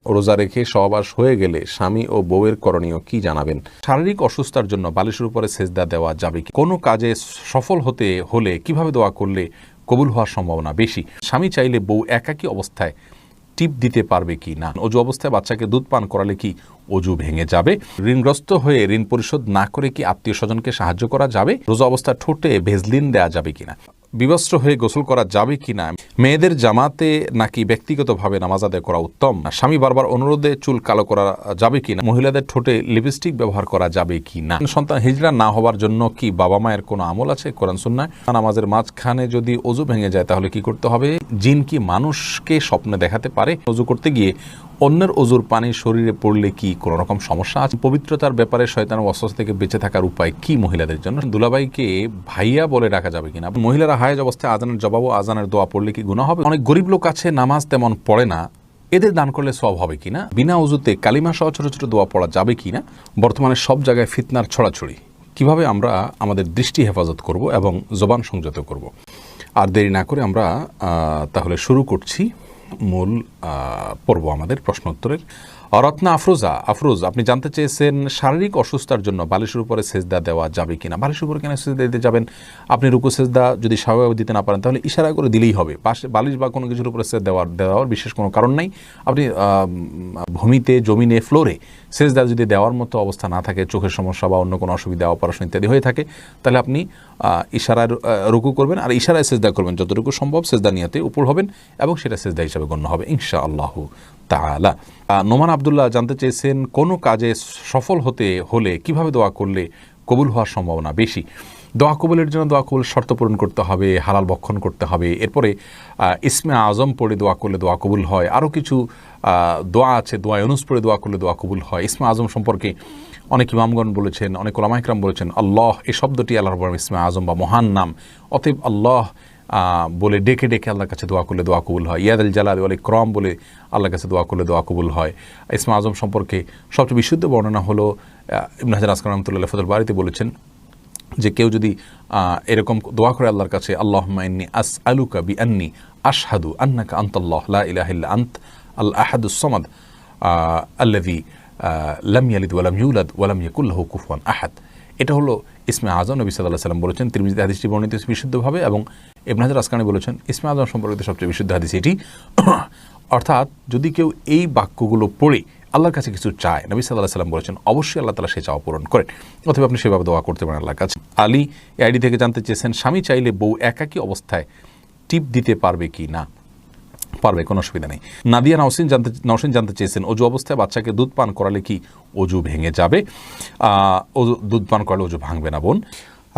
রোজা রেখে সহবাস হয়ে গেলে স্বামী ও বউয়ের করণীয় কি জানাবেন? শারীরিক অসুস্থার জন্য বালিশের উপরে সেজদা দেওয়া যাবে কি? কোনো কাজে সফল হতে হলে কিভাবে দোয়া করলে কবুল হওয়ার সম্ভাবনা বেশি? স্বামী চাইলে বউ একাকী অবস্থায় টিপ দিতে পারবে কি না? অজু অবস্থায় বাচ্চাকে দুধ পান করালে কি অজু ভেঙে যাবে? ঋণগ্রস্ত হয়ে ঋণ পরিশোধ না করে কি আত্মীয় স্বজনকে সাহায্য করা যাবে? রোজা অবস্থায় ঠোঁটে ভেজলিন দেওয়া যাবে কিনা? বিবস্ত্র হয়ে গোসল করা যাবে কিনা? মেয়েদের জামাতে নাকি ব্যক্তিগতভাবে নামাজ আদায় করা উত্তম? স্বামী বারবার অনুরোধে চুল কালো করা যাবে কিনা? মহিলাদের ঠোঁটে লিপস্টিক ব্যবহার করা যাবে কিনা? সন্তান হিজড়া না হওয়ার জন্য কি বাবা মায়ের কোনো আমল আছে কোরআন সুন্নাহ? নামাজের মাঝখানে যদি অজু ভেঙে যায় তাহলে কি করতে হবে? জিন কি মানুষকে স্বপ্নে দেখাতে পারে? অজু করতে গিয়ে অন্যের অজুর পানি শরীরে পড়লে কি কোনো রকম সমস্যা আছে? পবিত্রতার ব্যাপারে শয়তানের ওয়াসওয়াসা থেকে বেঁচে থাকার উপায় কি মহিলাদের জন্য? দুলাভাইকে ভাইয়া বলে ডাকা যাবে কিনা? মহিলারা হায়েজ অবস্থায় আজানের জবাব ও আজানের দোয়া পড়লে কি গুনাহ হবে? অনেক গরিব লোক আছে নামাজ তেমন পড়ে না, এদের দান করলে সওয়াব হবে কিনা? বিনা উযুতে কালিমা সহ ছোট ছোট দোয়া পড়া যাবে কিনা? বর্তমানে সব জায়গায় ফিতনার ছড়াছড়ি, কিভাবে আমরা আমাদের দৃষ্টি হেফাজত করব এবং জবান সংযত করব? আর দেরি না করে আমরা তাহলে শুরু করছি মূল পর্ব আমাদের প্রশ্নোত্তরের। রত্না আফরোজ আপনি জানতে চেয়েছেন শারীরিক অসুস্থতার জন্য বালিশের উপরে সেজদা দেওয়া যাবে কিনা? বালিশের উপরে কেন সেজদা দিতে যাবেন? আপনি রুকু সেজদা যদি স্বাভাবিকভাবে দিতে না পারেন তাহলে ইশারা করে দিলেই হবে। বালিশ বা কোনো কিছুর উপরে সেজদা দেওয়ার বিশেষ কোনো কারণ নাই। আপনি ভূমিতে, জমিনে, ফ্লোরে সেজদা যদি দেওয়ার মতো অবস্থা না থাকে, চোখের সমস্যা বা অন্য কোনো অসুবিধা, অপারেশন ইত্যাদি হয়ে থাকে, তাহলে আপনি ইশারায় রুকু করবেন আর ইশারায় সেজদা করবেন। যতটুকু সম্ভব সেজদা নিয়তে উপর হবেন এবং সেটা সেজদা হিসাবে গণ্য হবে ইনশাআল্লাহ তাআলা। নোমান আব্দুল্লাহ জানতে চেয়েছেন কোনো কাজে সফল হতে হলে কিভাবে দোয়া করলে কবুল হওয়ার সম্ভাবনা বেশি? দোয়া কবুলের জন্য দোয়া কবুল শর্ত পূরণ করতে হবে, হালাল ভক্ষণ করতে হবে, এরপরে ইসমে আজম পড়ে দোয়া করলে দোয়া কবুল হয়। আরও কিছু দোয়া আছে, দোয়া ইউনুস পড়ে দোয়া করলে দোয়া কবুল হয়। ইসমে আজম সম্পর্কে অনেক ইমামগণ বলেছেন, অনেক ওলামা ইকরাম বলেছেন আল্লাহ এই শব্দটি আল্লাহর বড় ইসমে আজম বা মহান নাম। অতএব আল্লাহ বলে ডেকে ডেকে আল্লাহর কাছে দোয়া করলে দোয়া কবুল হয়। ইয়াদ আল জালাল ওয়াল ইকরাম বলে আল্লাহর কাছে দোয়া করলে দোয়া কবুল হয়। ইসমে আজম সম্পর্কে সবচেয়ে বিশুদ্ধ বর্ণনা হলো ইবনে হাজার আসকালানি রাহমাতুল্লাহ ফাতুল বারীতে বলেছেন যে কেউ যদি এরকম দোয়া করে আল্লাহর কাছে, আল্লাহুম্মা ইন্নী আসআলুকা বিআন্নী আশহাদু আন্নাকা আনতাল্লাহ লা ইলাহা ইল্লা আনত আল আহাদুস সামাদ আল্লাযী লাম ইয়ালিদ ওয়া লাম ইউলাদ ওয়া লাম ইয়াকুল লাহু কুফুয়ান আহাদ। এটা হলো ইসমে আজম। নবী সাল্লাল্লাহু আলাইহি ওয়াসাল্লাম বলেছেন, তিরমিজিতে হাদিসটি বর্ণিত বিশুদ্ধভাবে, এবং ইবনে হাজার আসকালানি বলেছেন ইসমে আজম সম্পর্কিত সবচেয়ে বিশুদ্ধ হাদিস এটি। অর্থাৎ যদি কেউ এই বাক্যগুলো পড়ে আল্লাহর কাছে কিছু চায়, নবী সাল্লাল্লাহু আলাইহি ওয়াসাল্লাম বলেছেন অবশ্যই আল্লাহ তাআলা সেই চাওয়া পূরণ করেন। অথবা আপনি সেভাবে দোয়া করতে পারেন আল্লাহর কাছে। আলী আইডি থেকে জানতে চেয়েছেন স্বামী চাইলে বউ একাকী অবস্থায় টিপ দিতে পারবে কি না? পারবে, কোনো অসুবিধা নেই। নাদিয়া নওশিন জানতে চেয়েছেন অজু অবস্থায় বাচ্চাকে দুধ পান করালে কি অজু ভেঙে যাবে? দুধ পান করালে অজু ভাঙবে না বোন।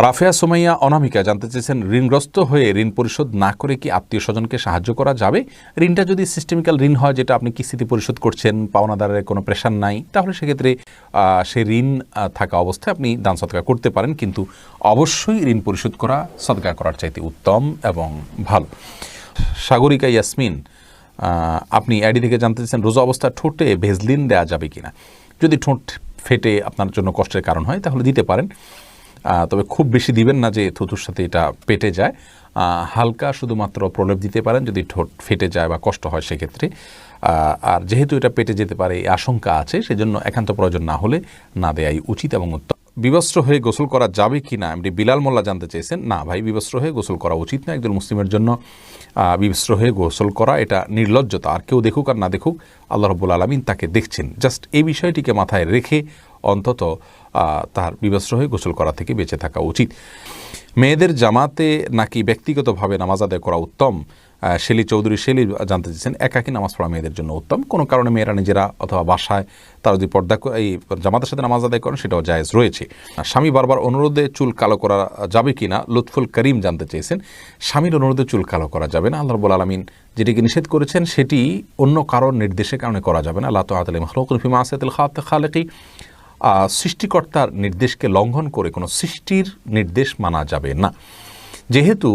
রাফেয়া সুমাইয়া অনামিকা জানতে চেয়েছেন ঋণগ্রস্ত হয়ে ঋণ পরিশোধ না করে কি আত্মীয় স্বজনকে সাহায্য করা যাবে? ঋণটা যদি সিস্টেমিক্যাল ঋণ হয়, যেটা আপনি কিস্তিতে পরিশোধ করছেন, পাওনাদারের কোনো প্রেশার নাই, তাহলে সেক্ষেত্রে সে ঋণ থাকা অবস্থায় আপনি দান সদকা করতে পারেন, কিন্তু অবশ্যই ঋণ পরিশোধ করা সদকা করার চাইতে উত্তম এবং ভালো। সাগরিকা ইয়াসমিন আপনি আইডি থেকে জানতে চেয়েছেন রোজা অবস্থায় ঠোঁটে ভেজলিন দেওয়া যাবে কিনা? যদি ঠোঁট ফেটে আপনার জন্য কষ্টের কারণ হয় তাহলে দিতে পারেন, তবে খুব বেশি দিবেন না যে থুতুর সাথে এটা পেটে যায়। হালকা শুধুমাত্র প্রলেপ দিতে পারেন যদি ঠোঁট ফেটে যায় বা কষ্ট হয় সেক্ষেত্রে। আর যেহেতু এটা পেটে যেতে পারে এই আশঙ্কা আছে, সেজন্য একান্ত প্রয়োজন না হলে না দেয়াই উচিত এবং উত্তম। বিবস্ত্র হয়ে গোসল করা যাবে কি না এমনি বিলাল মোল্লা জানতে চেয়েছেন। না ভাই, বিবস্ত্র হয়ে গোসল করা উচিত না। একজন মুসলিমের জন্য বিবস্ত্র হয়ে গোসল করা এটা নির্লজ্জতা। আর কেউ দেখুক আর না দেখুক, আল্লাহ রাব্বুল আলামিন তাকে দেখছেন। জাস্ট এই বিষয়টিকে মাথায় রেখে অন্তত তার বিবস্ত্র হয়ে গোসল করা থেকে বেঁচে থাকা উচিত। মেয়েদের জামাতে নাকি ব্যক্তিগতভাবে নামাজ আদায় করা উত্তম? শেলি চৌধুরী জানতে চেয়েছেন একাকী নামাজ পড়া মেয়েদের জন্য উত্তম। কোনো কারণে মেয়েরা নিজেরা অথবা বাসায় তারা যদি এই জামাতের সাথে নামাজ আদায় করেন সেটাও জায়েজ রয়েছে। স্বামী বারবার অনুরোধে চুল কালো করা যাবে কি না লুৎফুল করিম জানতে চেয়েছেন। স্বামীর অনুরোধে চুল কালো করা যাবে না। আল্লাহ রাব্বুল আলামিন যেটিকে নিষেধ করেছেন সেটি অন্য কারোর নির্দেশের কারণে করা যাবে না। লা তাআতা লিমাখলুকিন ফি মাসিয়াতিল খালিকি। সৃষ্টিকর্তার নির্দেশকে লঙ্ঘন করে কোনো সৃষ্টির নির্দেশ মানা যাবে না। যেহেতু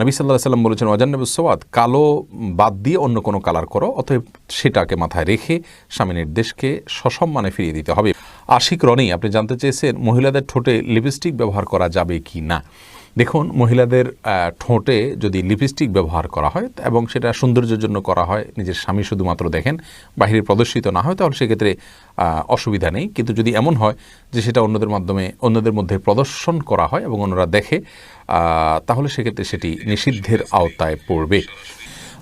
নবী সাল্লাল্লাহু আলাইহি ওয়াসাল্লাম বলেছেন ওয়াজান্নাবুস সাওয়াদ, কালো বাদ দিয়ে অন্য কোনো কালার করো, অতএব সেটাকে মাথায় রেখে স্বামী নির্দেশকে সসম্মানে ফিরিয়ে দিতে হবে। আশিক রনি আপনি জানতে চেয়েছেন মহিলাদের ঠোঁটে লিপস্টিক ব্যবহার করা যাবে কি না? দেখুন, মহিলাদের ঠোঁটে যদি লিপস্টিক ব্যবহার করা হয় এবং সেটা সৌন্দর্যের জন্য করা হয়, নিজের স্বামী শুধুমাত্র দেখেন, বাহিরে প্রদর্শিত না হয়, তাহলে সেক্ষেত্রে অসুবিধা নেই। কিন্তু যদি এমন হয় যে সেটা অন্যদের মধ্যে প্রদর্শন করা হয় এবং অন্যরা দেখে, তাহলে সেক্ষেত্রে সেটি নিষিদ্ধের আওতায় পড়বে।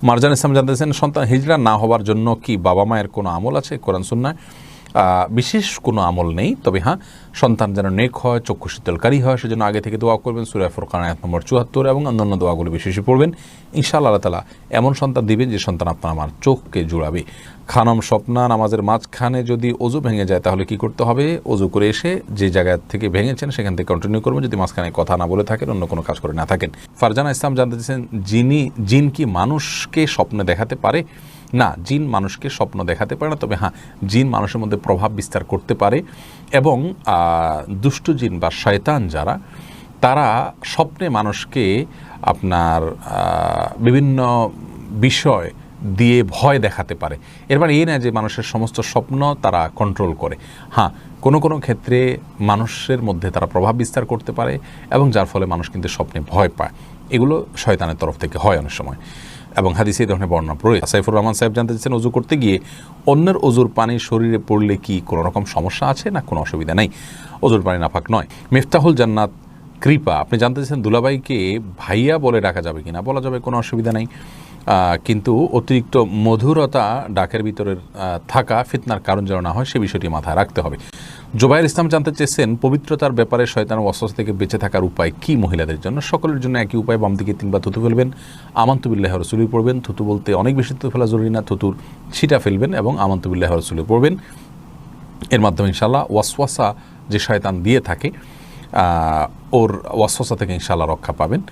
মারজান ইসলাম জানতেছেন, সন্তান হিজড়া না হওয়ার জন্য কি বাবা মায়ের কোনো আমল আছে? কোরআন সুন্নাহ বিশেষ কোনো আমল নেই, তবে হ্যাঁ, সন্তান যেন নেক হয়, চক্ষু শীতলকারী হয়, সেজন্য আগে থেকে দোয়া করবেন। সূরা ফুরকান আয়াত নম্বর ৭৪ এবং অন্যান্য দোয়াগুলো বেশি বেশি পড়বেন। ইনশাআল্লাহ আল্লাহ তাআলা এমন সন্তান দিবেন যে সন্তান আপনার আমার চোখকে জুড়াবে। খানম স্বপ্না, নামাজের মাঝখানে যদি অজু ভেঙে যায় তাহলে কি করতে হবে? অজু করে এসে যে জায়গা থেকে ভেঙেছেন সেখান থেকে কন্টিনিউ করবেন, যদি মাঝখানে কথা না বলে থাকেন, অন্য কোনো কাজ করে না থাকেন। ফারজানা ইসলাম জানতে চাইছেন, জিন কি মানুষকে স্বপ্নে দেখাতে পারে? না, জিন মানুষকে স্বপ্ন দেখাতে পারে না, তবে হ্যাঁ, জিন মানুষের মধ্যে প্রভাব বিস্তার করতে পারে এবং দুষ্ট জিন বা শয়তান যারা, তারা স্বপ্নে মানুষকে আপনার বিভিন্ন বিষয় দিয়ে ভয় দেখাতে পারে। এর মানে এই না যে মানুষের সমস্ত স্বপ্ন তারা কন্ট্রোল করে। হ্যাঁ, কোনো কোনো ক্ষেত্রে মানুষের মধ্যে তারা প্রভাব বিস্তার করতে পারে এবং যার ফলে মানুষ কিন্তু স্বপ্নে ভয় পায়। এগুলো শয়তানের তরফ থেকে হয় অনেক সময় এবং হাদিসে এই ধরনের বর্ণনা রয়েছে। সাইফুর রহমান সাহেব জানতে চাচ্ছেন, অজু করতে গিয়ে অন্যের অজুর পানি শরীরে পড়লে কি কোনো রকম সমস্যা আছে? না, কোনো অসুবিধা নেই, অজুর পানি নাপাক নয়। মিফতাহুল জান্নাত কৃপা, আপনি জানতে চাচ্ছেন দুলাভাইকে ভাইয়া বলে ডাকা যাবে কিনা? বলা যাবে, কোনো অসুবিধা নেই, কিন্তু অতিরিক্ত মধুরতা ডাকের ভিতরে থাকা ফিতনার কারণ যেন না হয় সে বিষয়টি মাথায় রাখতে হবে। জোবাইর ইসলাম জানতে চেয়েছেন, পবিত্রতার ব্যাপারে শয়তানের ওয়াসওয়াসা থেকে বেঁচে থাকার উপায় কি মহিলাদের জন্য? সকলের জন্য একই উপায়, বাম দিকে 3 বার থুতু ফেলবেন, আমানতু বিল্লাহি ওয়া রাসূলিহি পড়বেন। থুতু বলতে অনেক বেশি থুতু ফেলা জরুরি না, থুতুর ছিটা ফেলবেন এবং আমানতু বিল্লাহি ওয়া রাসূলিহি পড়বেন। এর মাধ্যমে ইনশাআল্লাহ ওয়াসওয়াসা যে শয়তান দিয়ে থাকে ওর ওয়াসওয়াসা থেকে ইনশাআল্লাহ রক্ষা পাবেন।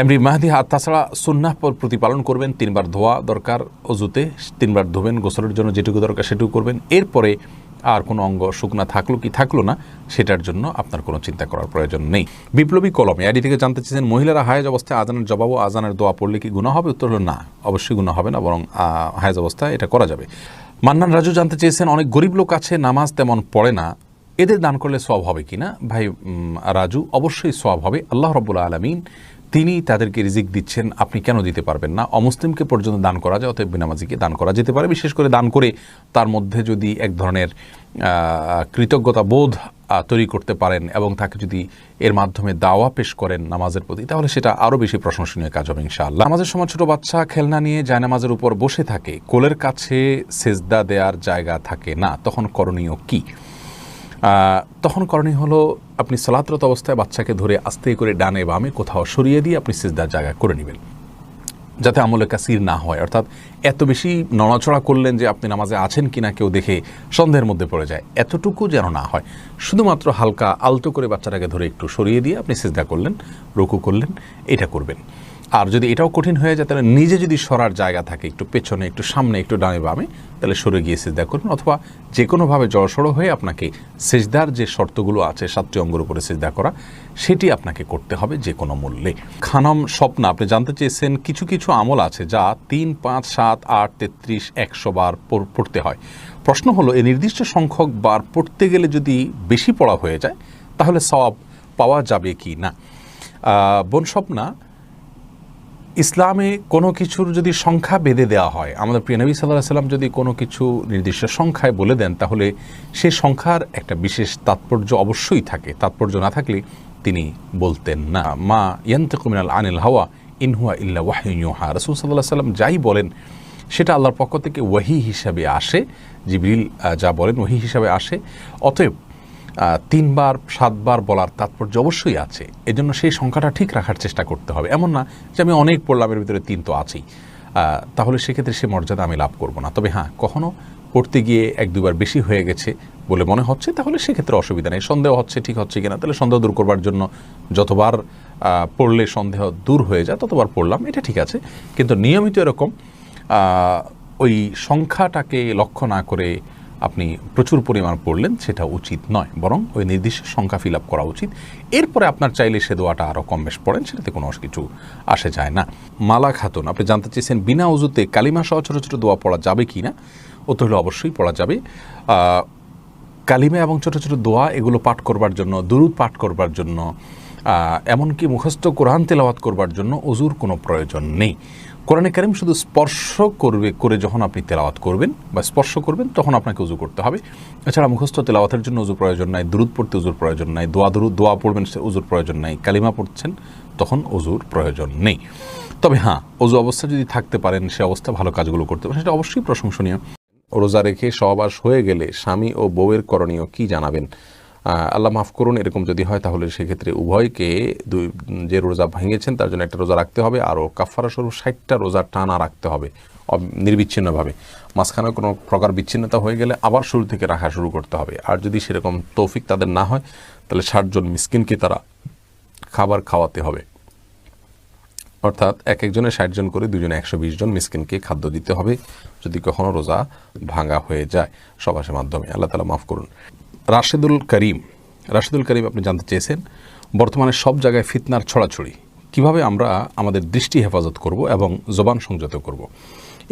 এমরি মাহদি, হাত তাছাড়া সুন্নাহ প্রতিপালন করবেন, 3 বার ধোয়া দরকার, অজুতে 3 বার ধোবেন, গোসলের জন্য যেটুকু দরকার সেটুকু করবেন। এরপরে আর কোনো অঙ্গ শুকনা থাকলো কি থাকলো না সেটার জন্য আপনার কোনো চিন্তা করার প্রয়োজন নেই। বিপ্লবী কলমে আইডি থেকে জানতে চেয়েছেন, মহিলারা হায়েজ অবস্থায় আজানের জবাব ও আজানের দোয়া পড়লে কি গুনাহ হবে? উত্তর হলো না, অবশ্যই গুনাহ হবে না, বরং হায়েজ অবস্থায় এটা করা যাবে। মান্নান রাজু জানতে চেয়েছেন, অনেক গরিব লোক আছে, নামাজ তেমন পড়ে না, এদের দান করলে সওয়াব হবে কিনা? ভাই রাজু, অবশ্যই সওয়াব হবে। আল্লাহ রাব্বুল আলামিন তিনি তাদেরকে রিজিক দিচ্ছেন, আপনি কেন দিতে পারবেন না? অমুসলিমকে পর্যন্ত দান করা যায়, অতএব বেনামাজিকে দান করা যেতে পারে। বিশেষ করে দান করে তার মধ্যে যদি এক ধরনের কৃতজ্ঞতা বোধ তৈরি করতে পারেন এবং তাকে যদি এর মাধ্যমে দাওয়া পেশ করেন নামাজের প্রতি, তাহলে সেটা আরও বেশি প্রশংসনীয় কাজ হবে ইনশাআল্লাহ। নামাজের সময় ছোট বাচ্চা খেলনা নিয়ে জায়নামাজের উপর বসে থাকে, কোলের কাছে সেজদা দেওয়ার জায়গা থাকে না, তখন করণীয় কি? তখন করণীয় হলো, আপনি সালাতরত অবস্থায় বাচ্চাকে ধরে আস্তে করে ডানে বামে কোথাও সরিয়ে দিয়ে আপনি সিজদার জায়গা করে নেবেন, যাতে আমলে কাসির না হয়। অর্থাৎ এত বেশি নড়াচড়া করলেন যে আপনি নামাজে আছেন কিনা কেউ দেখে সন্দেহের মধ্যে পড়ে যায়, এতটুকু যেন না হয়। শুধুমাত্র হালকা আলতো করে বাচ্চাটাকে ধরে একটু সরিয়ে দিয়ে আপনি সিজদা করলেন, রুকু করলেন, এটা করবেন। আর যদি এটাও কঠিন হয়ে যায়, তাহলে নিজে যদি সরার জায়গা থাকে, একটু পেছনে, একটু সামনে, একটু ডানে বামে, তাহলে সরে গিয়ে সিজদা করুন, অথবা যে কোনোভাবে জড়সড় হয়ে আপনাকে সিজদার যে শর্তগুলো আছে 7টি অঙ্গের উপরে সিজদা করা, সেটি আপনাকে করতে হবে যে কোনো মূল্যে। খানম স্বপ্না, আপনি জানতে চেয়েছেন, কিছু কিছু আমল আছে যা 3, 5, 7, 8, 33, 100 বার পড়তে হয়। প্রশ্ন হলো, এই নির্দিষ্ট সংখ্যক বার পড়তে গেলে যদি বেশি পড়া হয়ে যায় তাহলে সওয়াব পাওয়া যাবে কি না? বোন স্বপ্না, ইসলামে কোনো কিছুর যদি সংখ্যা বেঁধে দেওয়া হয়, আমাদের প্রিয় নবী সাল্লাল্লাহু আলাইহি সাল্লাম যদি কোনো কিছু নির্দিষ্ট সংখ্যায় বলে দেন, তাহলে সেই সংখ্যার একটা বিশেষ তাৎপর্য অবশ্যই থাকে। তাৎপর্য না থাকলে তিনি বলতেন না। মা ইয়ানতিকু মিনাল আনিল হাওয়া ইন হুয়া ইল্লা ওয়াহয়ুন ইউহা, রাসূল সাল্লাল্লাহু আলাইহি সাল্লাম যাই বলেন সেটা আল্লাহর পক্ষ থেকে ওয়াহি হিসাবে আসে, জিবরিল যা বলেন ওয়াহি হিসাবে আসে। অতএব 3 বার 7 বার বলার তাৎপর্য অবশ্যই আছে, এজন্য সেই সংখ্যাটা ঠিক রাখার চেষ্টা করতে হবে। এমন না যে আমি অনেক পড়লাম, এর ভিতরে 3 তো আছেই, তাহলে সেক্ষেত্রে সে মর্যাদা আমি লাভ করব না। তবে হ্যাঁ, কখনও পড়তে গিয়ে 1-2 বার বেশি হয়ে গেছে বলে মনে হচ্ছে, তাহলে সেক্ষেত্রে অসুবিধা নেই। সন্দেহ হচ্ছে ঠিক হচ্ছে কিনা, তাহলে সন্দেহ দূর করবার জন্য যতবার পড়লে সন্দেহ দূর হয়ে যায় ততবার পড়লাম, এটা ঠিক আছে। কিন্তু নিয়মিত এরকম ওই সংখ্যাটাকে লক্ষ্য না করে আপনি প্রচুর পরিমাণ পড়লেন, সেটা উচিত নয়, বরং ওই নির্দিষ্ট সংখ্যা ফিল আপ করা উচিত। এরপরে আপনার চাইলে সে দোয়াটা আরও কম বেশ পড়েন, সেটাতে কোনো কিছু আসে যায় না। মালা খাতুন, আপনি জানতে চেয়েছেন, বিনা উজুতে কালিমা সহ ছোটো ছোটো দোয়া পড়া যাবে কি না? উত্তর হলো অবশ্যই পড়া যাবে। কালিমা এবং ছোটো ছোটো দোয়া এগুলো পাঠ করবার জন্য, দুরূদ পাঠ করবার জন্য এমনকি মুখস্থ কোরআন তেলাওয়াত করবার জন্য অজুর কোনো প্রয়োজন নেই। কোরআনে কারীম শুধু স্পর্শ করে যখন আপনি তেলাওয়াত করবেন বা স্পর্শ করবেন তখন আপনাকে উজু করতে হবে। এছাড়া মুখস্থ তেলাওয়াতের জন্য উজুর প্রয়োজন নাই, দুরূদ পড়তে উজুর প্রয়োজন নাই, দোয়া পড়বেন উজুর প্রয়োজন নাই, কালিমা পড়ছেন তখন অজুর প্রয়োজন নেই। তবে হ্যাঁ, অজু অবস্থা যদি থাকতে পারেন, সে অবস্থা ভালো কাজগুলো করতে পারেন, সেটা অবশ্যই প্রশংসনীয়। রোজা রেখে সহবাস হয়ে গেলে স্বামী ও বউয়ের করণীয় কি জানাবেন? আল্লাহ মাফ করুন, এরকম যদি হয় তাহলে সেক্ষেত্রে উভয়কে যে রোজা ভেঙেছেন তার জন্য একটা রোজা রাখতে হবে, আরও কাফারা স্বরূপ 60টা রোজা টানা রাখতে হবে নির্বিচ্ছিন্নভাবে। মাঝখানে কোনো প্রকার বিচ্ছিন্নতা হয়ে গেলে আবার শুরু থেকে রাখা শুরু করতে হবে। আর যদি সেরকম তৌফিক তাদের না হয় তাহলে 60 জন মিসকিনকে তারা খাবার খাওয়াতে হবে, অর্থাৎ এক একজনে 60 জন করে, দুজনে 120 জন মিসকিনকে খাদ্য দিতে হবে যদি কখনো রোজা ভাঙা হয়ে যায় সবাসের মাধ্যমে। আল্লাহ তাআলা মাফ করুন। রাশেদুল করিম আপনি জানতে চেয়েছেন, বর্তমানে সব জায়গায় ফিতনার ছড়াছড়ি, কিভাবে আমরা আমাদের দৃষ্টি হেফাজত করব এবং জবান সংযত করব,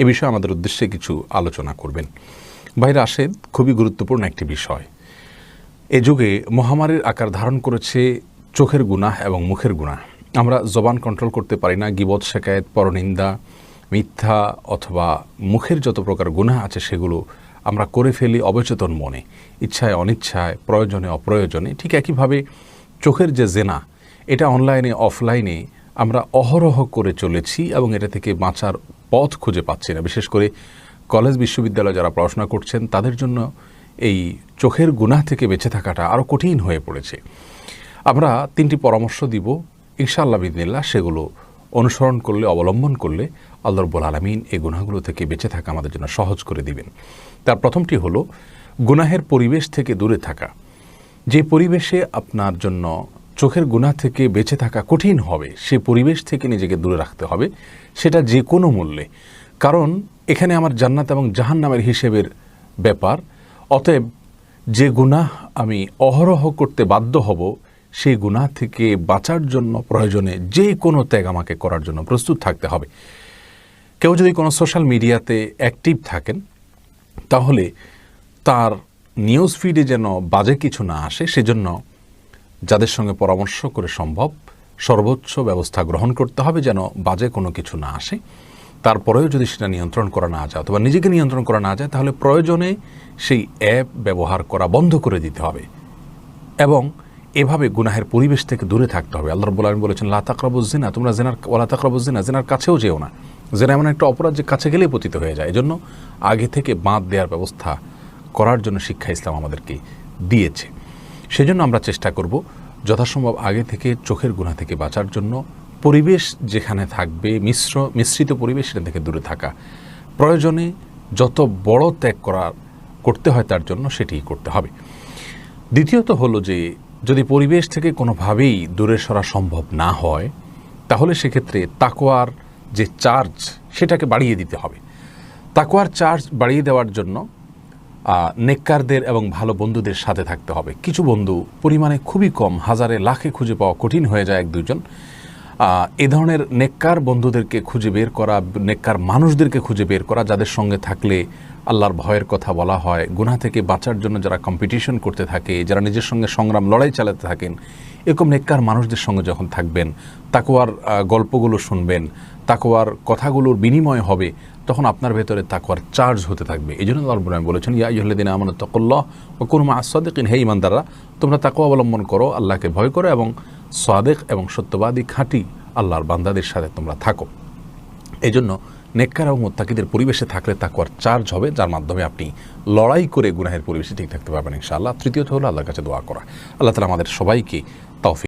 এ বিষয়ে আমাদের উদ্দেশ্যে কিছু আলোচনা করবেন। ভাই রাশেদ, খুবই গুরুত্বপূর্ণ একটি বিষয়। এ যুগে মহামারীর আকার ধারণ করেছে চোখের গুনাহ এবং মুখের গুনাহ। আমরা জবান কন্ট্রোল করতে পারি না, গীবত, শেকায়েত, পরনিন্দা, মিথ্যা অথবা মুখের যত প্রকার গুনাহ আছে সেগুলো আমরা করে ফেলি অবচেতন মনে, ইচ্ছায় অনিচ্ছায়, প্রয়োজনে অপ্রয়োজনে। ঠিক একইভাবে চোখের যে জেনা, এটা অনলাইনে অফলাইনে আমরা অহরহ করে চলেছি এবং এটা থেকে বাঁচার পথ খুঁজে পাচ্ছি না। বিশেষ করে কলেজ বিশ্ববিদ্যালয়ে যারা পড়াশোনা করছেন তাদের জন্য এই চোখের গুনাহ থেকে বেঁচে থাকাটা আরও কঠিন হয়ে পড়েছে। আমরা 3টি পরামর্শ দিব ইনশাআল্লাহ বিদিনিল্লাহ, সেগুলো অনুসরণ করলে, অবলম্বন করলে আল্লাহ রাব্বুল আলামিন এই গুনাহগুলো থেকে বেঁচে থাকা আমাদের জন্য সহজ করে দিবেন। তার প্রথমটি হলো গুনাহের পরিবেশ থেকে দূরে থাকা। যে পরিবেশে আপনার জন্য চোখের গুনাহ থেকে বেঁচে থাকা কঠিন হবে, সে পরিবেশ থেকে নিজেকে দূরে রাখতে হবে, সেটা যে কোনো মূল্যে। কারণ এখানে আমার জান্নাত এবং জাহান্নামের হিসেবের ব্যাপার। অতএব যে গুনাহ আমি অহরহ করতে বাধ্য হব, সেই গুনাহ থেকে বাঁচার জন্য প্রয়োজনে যে কোনো ত্যাগ আমাকে করার জন্য প্রস্তুত থাকতে হবে। কেউ যদি কোনো সোশ্যাল মিডিয়াতে অ্যাক্টিভ থাকেন তাহলে তার নিউজ ফিডে যেন বাজে কিছু না আসে, সেজন্য যাদের সঙ্গে পরামর্শ করে সম্ভব সর্বোচ্চ ব্যবস্থা গ্রহণ করতে হবে যেন বাজে কোনো কিছু না আসে। তারপরেও যদি সেটা নিয়ন্ত্রণ করা না যায় অথবা নিজেকে নিয়ন্ত্রণ করা না যায়, তাহলে প্রয়োজনে সেই অ্যাপ ব্যবহার করা বন্ধ করে দিতে হবে এবং এভাবে গুনাহের পরিবেশ থেকে দূরে থাকতে হবে। আল্লাহ রাব্বুল আলামিন বলেছেন, লা তাকরাবুজ জিনা, তোমরা ওয়ালা তাকরাবুজ জিনা, জিনার কাছেও যেও না। জিনা এমন একটা অপরাধ যে কাছে গেলেই পতিত হয়ে যায়। এজন্য আগে থেকে বাঁধ দেওয়ার ব্যবস্থা করার জন্য শিক্ষা ইসলাম আমাদেরকে দিয়েছে। সেজন্য আমরা চেষ্টা করব যথাসম্ভব আগে থেকে চোখের গুনাহ থেকে বাঁচার জন্য পরিবেশ যেখানে থাকবে মিশ্রিত পরিবেশ, সেটা থেকে দূরে থাকা। প্রয়োজনে যত বড় ত্যাগ করতে হয় তার জন্য সেটিই করতে হবে। দ্বিতীয়ত হলো যে যদি পরিবেশ থেকে কোনোভাবেই দূরে সরা সম্ভব না হয়, তাহলে সেক্ষেত্রে তাকওয়ার যে চার্জ সেটাকে বাড়িয়ে দিতে হবে। তাকওয়ার চার্জ বাড়িয়ে দেওয়ার জন্য নেককারদের এবং ভালো বন্ধুদের সাথে থাকতে হবে। কিছু বন্ধু পরিমাণে খুবই কম, হাজারে লাখে খুঁজে পাওয়া কঠিন হয়ে যায় 1-2 জন। এ ধরনের নেককার বন্ধুদেরকে খুঁজে বের করা, নেককার মানুষদেরকে খুঁজে বের করা, যাদের সঙ্গে থাকলে আল্লাহর ভয়ের কথা বলা হয়, গুনাহ থেকে বাঁচার জন্য যারা কম্পিটিশন করতে থাকে, যারা নিজের সঙ্গে সংগ্রাম লড়াই চালাতে থাকেন, এরকম নেককার মানুষদের সঙ্গে যখন থাকবেন, তাকওয়ার গল্পগুলো শুনবেন, তাকওয়ার কথাগুলোর বিনিময় হবে, তখন আপনার ভেতরে তাকওয়ার চার্জ হতে থাকবে। এই জন্য আল্লাহ রাব্বুল আলামিন বলেছেন, ইয়া আইয়ুহাল্লাযীনা আমানু তাকুল্লাহ ওয়া কুনু মা'আস সাদিকিন, হে ঈমানদাররা, তোমরা তাকওয়া অবলম্বন করো, আল্লাহকে ভয় করো এবং সাদিক এবং সত্যবাদী খাঁটি আল্লাহর বান্দাদের সাথে তোমরা থাকো। এই জন্য নেককার এবং মুত্তাকিদের পরিবেশে থাকলে তাকওয়ার চার্জ হবে, যার মাধ্যমে আপনি লড়াই করে গুনাহের পরিবেশে ঠিক থাকতে পারবেন ইনশাআল্লাহ। তৃতীয়ত হলো আল্লাহর কাছে দোয়া করা। আল্লাহ তাআলা আমাদের সবাইকে তৌফিক